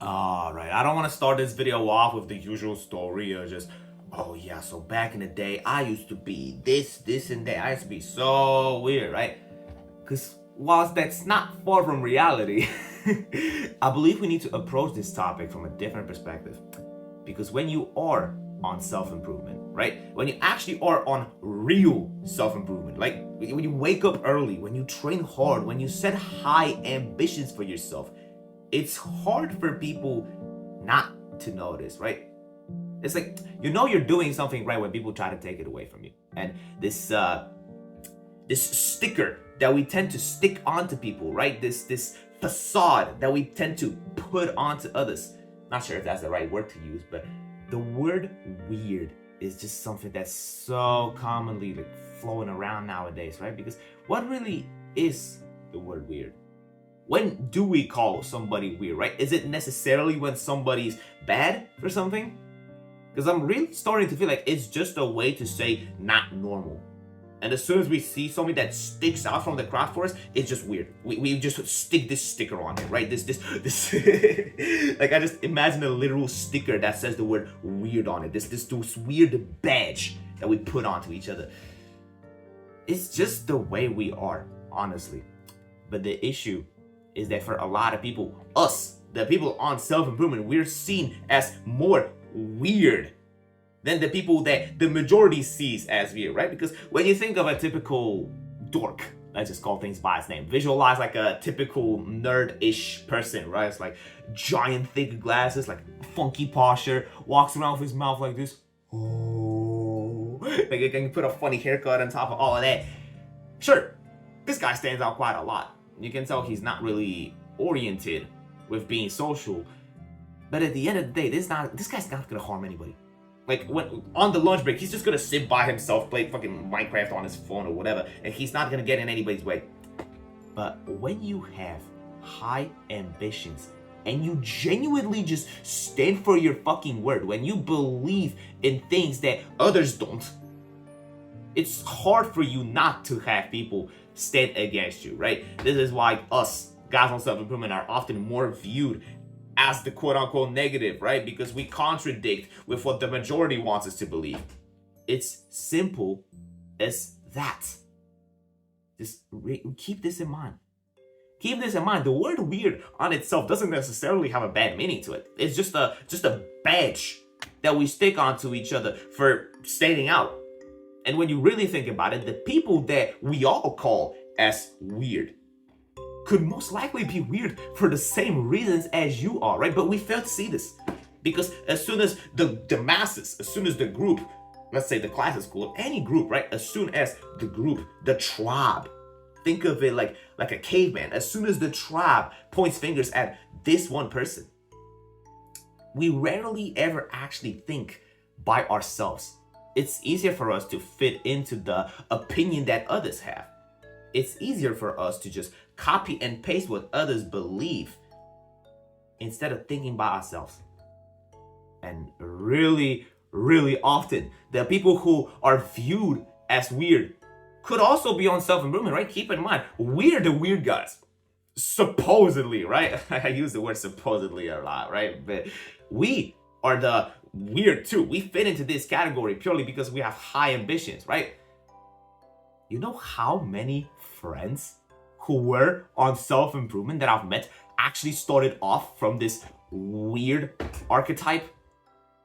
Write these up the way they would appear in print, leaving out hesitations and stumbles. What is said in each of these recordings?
Alright, I don't want to start this video off with the usual story of just, oh yeah, so back in the day, I used to be this, and that. I used to be so weird, right? Because whilst that's not far from reality, I believe we need to approach this topic from a different perspective. Because when you are on self-improvement, right? When you actually are on real self-improvement, like when you wake up early, when you train hard, when you set high ambitions for yourself, it's hard for people not to notice, right? It's like you're doing something right when people try to take it away from you. And this sticker that we tend to stick onto people, right? This facade that we tend to put onto others. Not sure if that's the right word to use, but the word weird is just something that's so commonly like flowing around nowadays, right? Because what really is the word weird? When do we call somebody weird, right? Is it necessarily when somebody's bad for something? Because I'm really starting to feel like it's just a way to say not normal. And as soon as we see something that sticks out from the crowd for us, it's just weird. We just stick this sticker on it, right? This like I just imagine a literal sticker that says the word weird on it. This weird badge that we put onto each other. It's just the way we are, honestly. But the issue is that for a lot of people, us, the people on self-improvement, we're seen as more weird than the people that the majority sees as weird, right? Because when you think of a typical dork, let's just call things by its name, visualize like a typical nerd-ish person, right? It's like giant thick glasses, like funky posture, walks around with his mouth like this. Oh, like you can put a funny haircut on top of all of that. Sure, this guy stands out quite a lot. You can tell he's not really oriented with being social. But at the end of the day, this guy's not gonna harm anybody. Like when on the lunch break, he's just gonna sit by himself, play fucking Minecraft on his phone or whatever, and he's not gonna get in anybody's way. But when you have high ambitions and you genuinely just stand for your fucking word, when you believe in things that others don't, it's hard for you not to have people stand against you, right? This is why us guys on self-improvement are often more viewed as the quote-unquote negative, right? Because we contradict with what the majority wants us to believe. It's simple as that. Just keep this in mind. Keep this in mind. The word weird on itself doesn't necessarily have a bad meaning to it. It's just a badge that we stick onto each other for standing out. And when you really think about it, the people that we all call as weird could most likely be weird for the same reasons as you are, right? But we fail to see this. Because as soon as the masses, as soon as the group, let's say the class is cool, any group, right? As soon as the group, the tribe, think of it like a caveman. As soon as the tribe points fingers at this one person, we rarely ever actually think by ourselves. It's easier for us to fit into the opinion that others have. It's easier for us to just copy and paste what others believe instead of thinking by ourselves. And really, really often, the people who are viewed as weird could also be on self-improvement, right? Keep in mind, we're the weird guys. Supposedly, right? I use the word supposedly a lot, right? But we are the weird too. We fit into this category purely because we have high ambitions, right? You know how many friends who were on self-improvement that I've met actually started off from this weird archetype?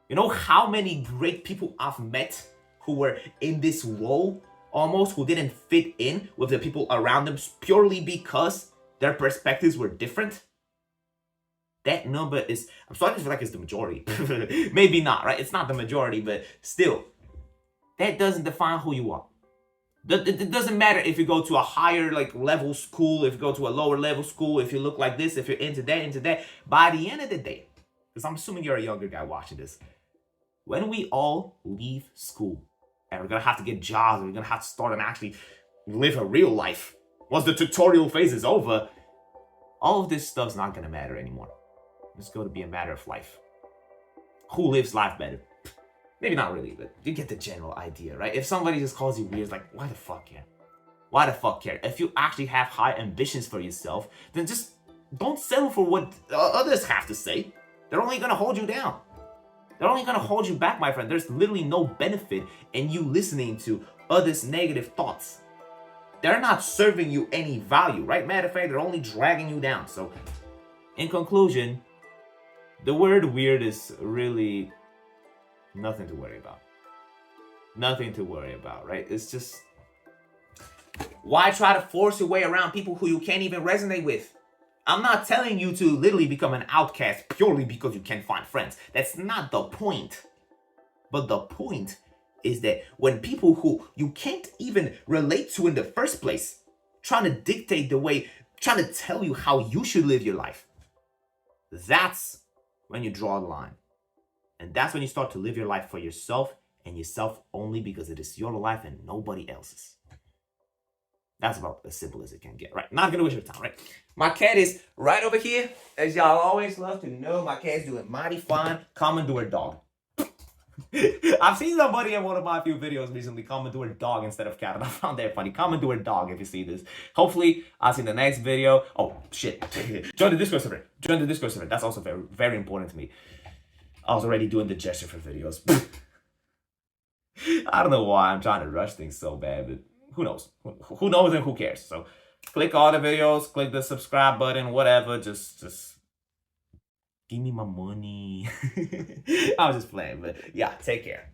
You know how many great people I've met who were in this role almost, who didn't fit in with the people around them purely because their perspectives were different? That number is, I'm starting to feel like it's the majority. Maybe not, right? It's not the majority, but still, that doesn't define who you are. It doesn't matter if you go to a higher level school, if you go to a lower level school, if you look like this, if you're into that. By the end of the day, because I'm assuming you're a younger guy watching this, when we all leave school and we're gonna have to get jobs, and we're gonna have to start and actually live a real life, once the tutorial phase is over, all of this stuff's not gonna matter anymore. It's going to be a matter of life. Who lives life better? Maybe not really, but you get the general idea, right? If somebody just calls you weird, it's like, why the fuck care? Why the fuck care? If you actually have high ambitions for yourself, then just don't settle for what others have to say. They're only going to hold you down. They're only going to hold you back, my friend. There's literally no benefit in you listening to others' negative thoughts. They're not serving you any value, right? Matter of fact, they're only dragging you down. So, in conclusion, the word weird is really nothing to worry about. Nothing to worry about, right? It's just, why try to force your way around people who you can't even resonate with? I'm not telling you to literally become an outcast purely because you can't find friends. That's not the point. But the point is that when people who you can't even relate to in the first place, trying to dictate the way, trying to tell you how you should live your life, that's when you draw the line. And that's when you start to live your life for yourself and yourself only, because it is your life and nobody else's. That's about as simple as it can get, right? Not gonna waste your time, right? My cat is right over here. As y'all always love to know, my cat's doing mighty fine. Commodore dog. I've seen somebody in one of my few videos recently Commodore dog instead of cat, and I found that funny. Commodore dog, if you see this. Hopefully, I'll see the next video. Oh, shit. Join the Discord server. Join the Discord server. That's also very, very important to me. I was already doing the gesture for videos. I don't know why I'm trying to rush things so bad, but who knows? Who knows and who cares? So click all the videos, click the subscribe button, whatever. Just give me my money. I was just playing, but yeah, take care.